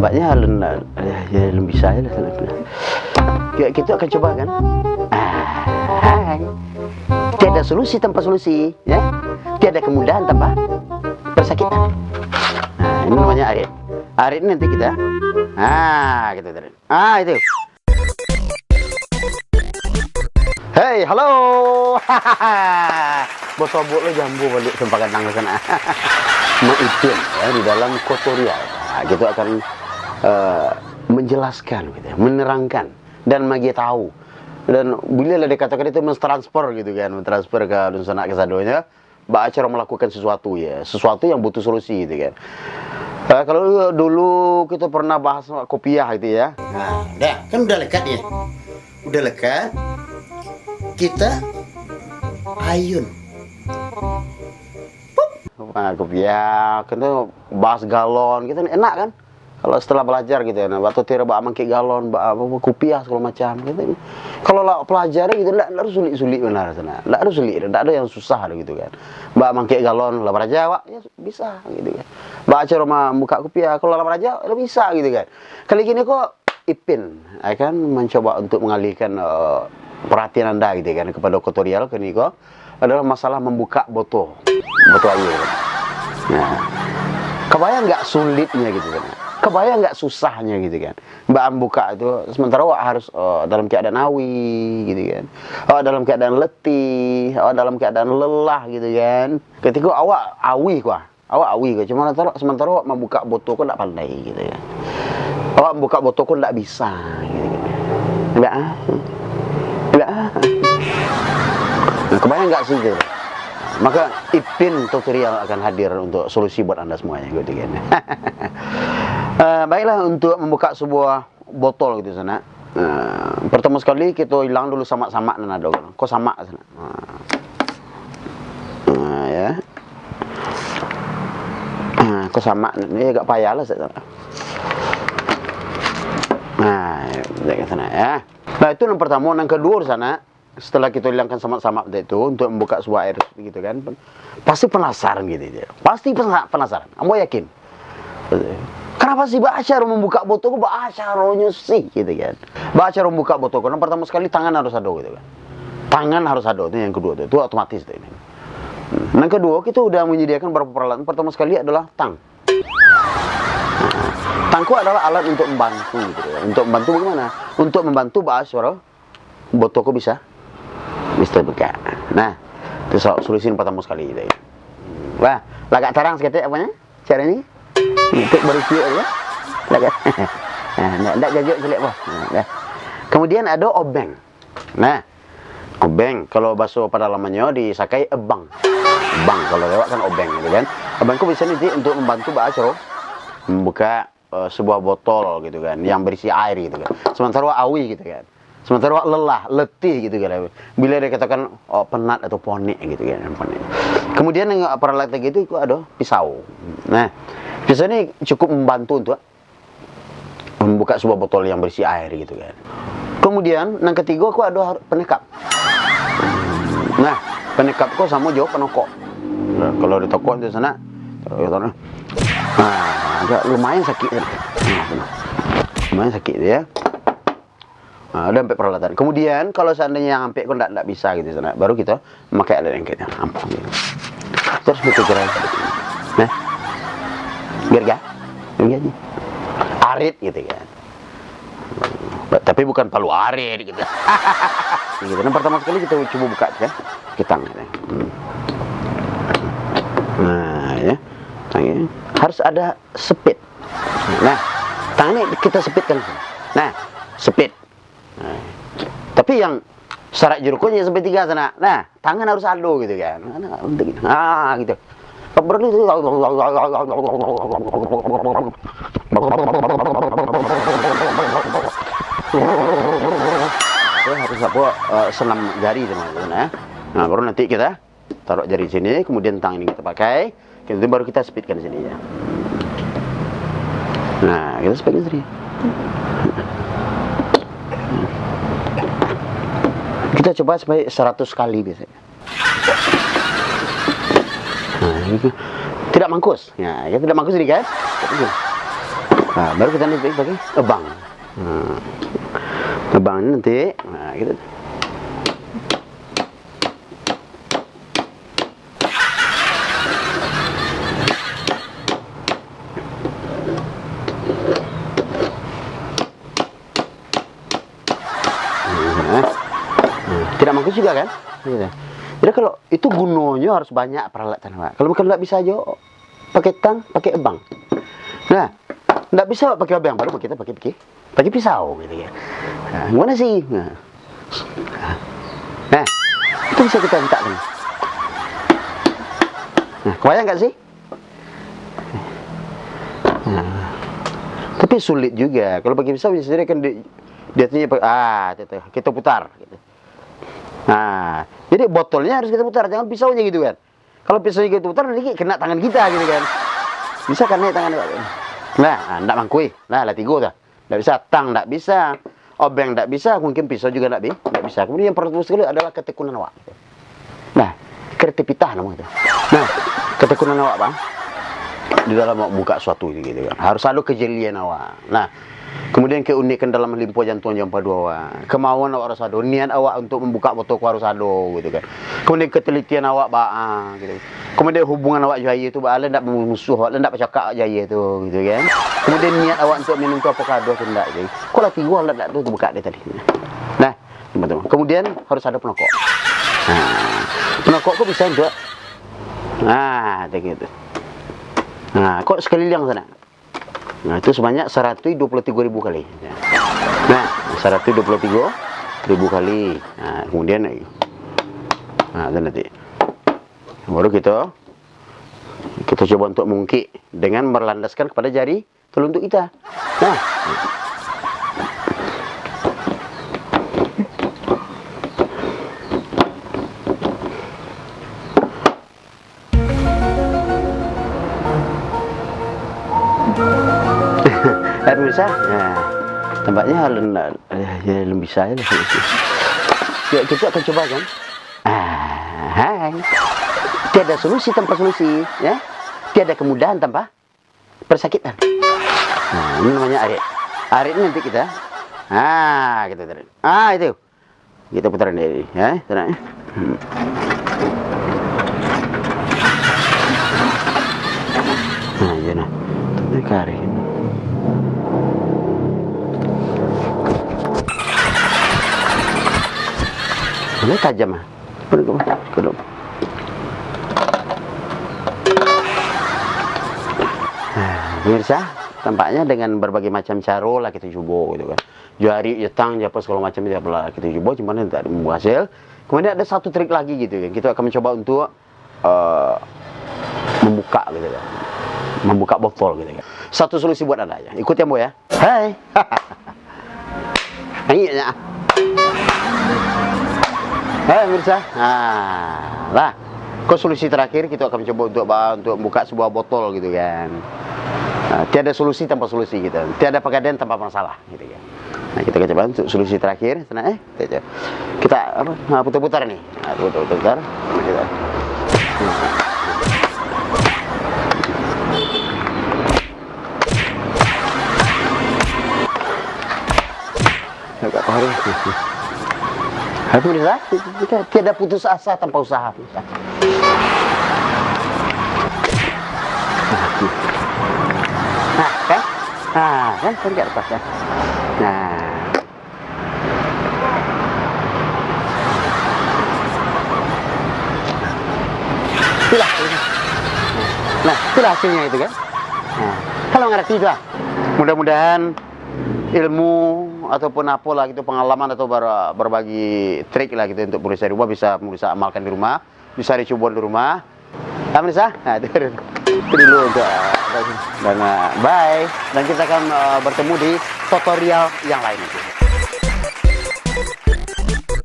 nampaknya ya belum bisa ya. Kita akan coba kan. Hai. Tiada solusi tanpa solusi, ya. Tiada kemudahan tanpa persakitan. Nah, ini namanya Arit. Arit ini nanti kita. Gitu tadi. Itu. Hey, halo. Bos obok lo jambu balik tempat kandang ke sana. Mengipin ya, di dalam tutorial. Kita akan menjelaskan, gitu, menerangkan dan magi tahu. Dan bila dikatakan itu mentransfer gitu kan, mentransfer ke dunsana ke sadonya, cara melakukan sesuatu ya, sesuatu yang butuh solusi gitu kan. Kalau dulu kita pernah bahas kopiah gitu ya. Nah, udah lekat ya. Udah lekat. Kita ayun. Kopiah, kita bahas galon, kita enak kan? Kalau setelah belajar gitu ya, nah, waktu tira bak mangkik galon, bak kopiah segala macam gitu. Kalau lah pelajari gitu, enggak harus sulit-sulit benar sana. Enggak harus sulit, enggak ada yang susah gitu kan. Bak mangkik galon lah belajar, ya bisa gitu kan. Bak cara buka kopiah, kalau lah belajar ya bisa gitu kan. Kali gini kok Ipin akan mencoba untuk mengalihkan perhatian Anda gitu kan kepada tutorial kini kok adalah masalah membuka botol air. Nah, kebayang nggak sulitnya gitu kan? Kebayang nggak susahnya gitu kan? Mbak buka itu sementara wak harus dalam keadaan awi gitu kan? Dalam keadaan letih, dalam keadaan lelah gitu kan? Ketika awak awi cuma sementara wak membuka botol kok nggak pandai gitu kan? Awak buka botol kok nggak bisa gitu kan? Nggak. Nah, kebayang nggak sih gitu? Maka Ipin tutorial akan hadir untuk solusi buat Anda semuanya gitu kan. Baiklah, untuk membuka sebuah botol gitu sana. Pertama sekali kita hilang dulu sama-sama nado kan. Kok sama sana. Ya. Kok sama ini agak payah lah sana. Dari sana ya. Nah, itu yang pertama, yang kedua di sana. Setelah kita hilangkan sama-sama itu untuk membuka sebuah air gitu kan, pasti penasaran gitu dia. Pasti penasaran. Kamu yakin? Kenapa sih Ba'asyar membuka botol? Ba'asyarnya sih gitu kan. Ba'asyar membuka botol karena pertama sekali tangan harus ada gitu kan. Tangan harus ada, itu yang kedua itu otomatis itu ini. Yang kedua, kita udah menyediakan beberapa peralatan. Pertama sekali adalah tang. Tangku adalah alat untuk membantu gitu ya. Untuk membantu bagaimana? Untuk membantu Ba'asyar botolku bisa buka. Nah, itu solusi yang pertama sekali gitu ya. Wah, lagak terang sekali apanya? Cara ini? Untuk berisiuk ya. Lagak. Enggak jajuk jelek bos. Nah, kemudian ada obeng. Nah, obeng kalau bahasa pedalamannya disakai ebang. Ebang kalau lewat kan obeng gitu kan. Obengku bisa nanti untuk membantu Ba'asyar membuka sebuah botol gitu kan yang berisi air gitu kan. Sementara awi gitu kan. Sementara lelah, letih gitu kan. Bila dia katakan penat atau ponik gitu kan. Kemudian yang peralatan gitu itu ada pisau. Nah, pisau ini cukup membantu untuk membuka sebuah botol yang berisi air gitu kan. Kemudian yang ketiga aku ada penekap. Nah, penekap kok sama jauh penokok. Nah, kalau di toko di sana, agak lumayan sakit. Lumayan sakit ya. Ada sampai peralatan. Kemudian kalau seandainya yang sampai kok enggak bisa gitu sana, baru kita memakai alat yang kayak gitu. Terus betul kira. Nah. Biar gaji. Arit gitu kan. Tapi bukan palu arit gitu. Gitu. Nah, pertama sekali kita coba buka kan. Kita Nah, ya. Tangannya harus ada sepit. Nah, tangannya kita sepitkan. Nah, sepit. Nah, tapi yang syarat jeruknya sampai 3 sana. Nah, tangan harus ado gitu kan. Untuk gitu. Gitu. Perlu itu harus senam jari teman-teman ya. Nah, baru nanti kita taruh jari sini, kemudian tangan ini kita pakai, kemudian baru kita speedkan sini ya. Nah, kita speedkan sini. Kita coba sampai 100 kali biasanya. Nah, tidak mangkus. Ya, tidak mangkus ini kan? Nah, baru kita nanti pakai ebang. Ebang ini nanti, nah gitu. Tidak mangkuk juga kan? Gitu. Jadi kalau itu gunanya harus banyak peralatan, Pak. Kalau bukan nggak bisa aja pakai tang, pakai ebang. Nah, nggak bisa pakai ebang, baru kita pakai pisau gitu ya. Nah, gimana sih? Nah, itu bisa kita letakkan. Nah, kebayang nggak sih? Nah, tapi sulit juga. Kalau pakai pisau biasanya kan dia kita putar. Gitu. Nah, jadi botolnya harus kita putar, jangan pisaunya gitu kan. Kalau pisaunya kita putar, nanti kena tangan kita gitu kan. Bisa kan nih tangan. Nah, enggak mangkui. Nah, lah tiga dah. Enggak bisa, tang enggak bisa, obeng enggak bisa, mungkin pisau juga enggak bisa. Kemudian yang perlu sekali adalah ketekunan awak. Nah, kreativitas namanya itu. Nah, ketekunan awak, Bang. Di dalam mau buka suatu gitu kan. Harus ada kejelian awak. Nah, kemudian keunikan dalam limpo jantung jam padu awak. Kemauan awak harus ada. Niat awak untuk membuka botolku harus ada gitu kan. Kemudian ketelitian awak gitu. Kemudian hubungan awak jaya itu bala ndak bermusuh, awak ndak bercakap jaya itu gitu kan. Kemudian niat awak untuk minum tu avocado tu ndak gitu. Kalau tiga ndak tu buka dia tadi. Nah, teman-teman. Kemudian harus ada penokok. Nah, penokok kok bisa untuk gitu. Nah, kok sekeliling sana. Nah, itu sebanyak 123.000 kali. Nah, 123.000 kali. Nah, kemudian nanti baru kita coba untuk mengungkit dengan berlandaskan kepada jari telunjuk kita. Nah, pemirsa, nah, tampaknya belum bisa ya. Ya, kita akan coba kan. Tiada solusi tanpa solusi, ya. Tiada kemudahan tanpa persakitan. Nah, ini namanya arit. Arit ini nanti kita, kita tarik. Itu. Kita putaran ini, ya, tarik. Nah, ya nah. Ini kari. Ini tajam ah. Kedua. Pemirsa, tampaknya dengan berbagai macam cara lah kita coba gitu kan. Jari, jetang, apa segala macam kita coba, cuman tidak berhasil. Kemudian ada satu trik lagi gitu kan. Kita akan mencoba untuk membuka gitu kan. Membuka botol gitu kan. Satu solusi buat Anda ya. Ikut ya, Bo ya. Hai. Ayo. Hai pemirsa. Lah. Solusi terakhir kita akan mencoba untuk membuka sebuah botol gitu kan. Nah, tiada solusi tanpa solusi gitu. Tiada pegadaian tanpa masalah gitu kan. Nah, kita coba untuk solusi terakhir. Kita putar-putar nih. Nah, putar-putar. Kita. Agak harus. Pemirsa, kita tiada putus asa tanpa usaha. Kan enggak lepas ya. Itulah hasilnya itu kan. Kalau ngerti itu lah. Mudah-mudahan ilmu ataupun apalah gitu, pengalaman atau berbagi trik lah gitu untuk pemirsa di rumah bisa amalkan di rumah, bisa dicoba di rumah. Pemirsa, itu dulu untuk dan bye, dan kita akan bertemu di tutorial yang lain.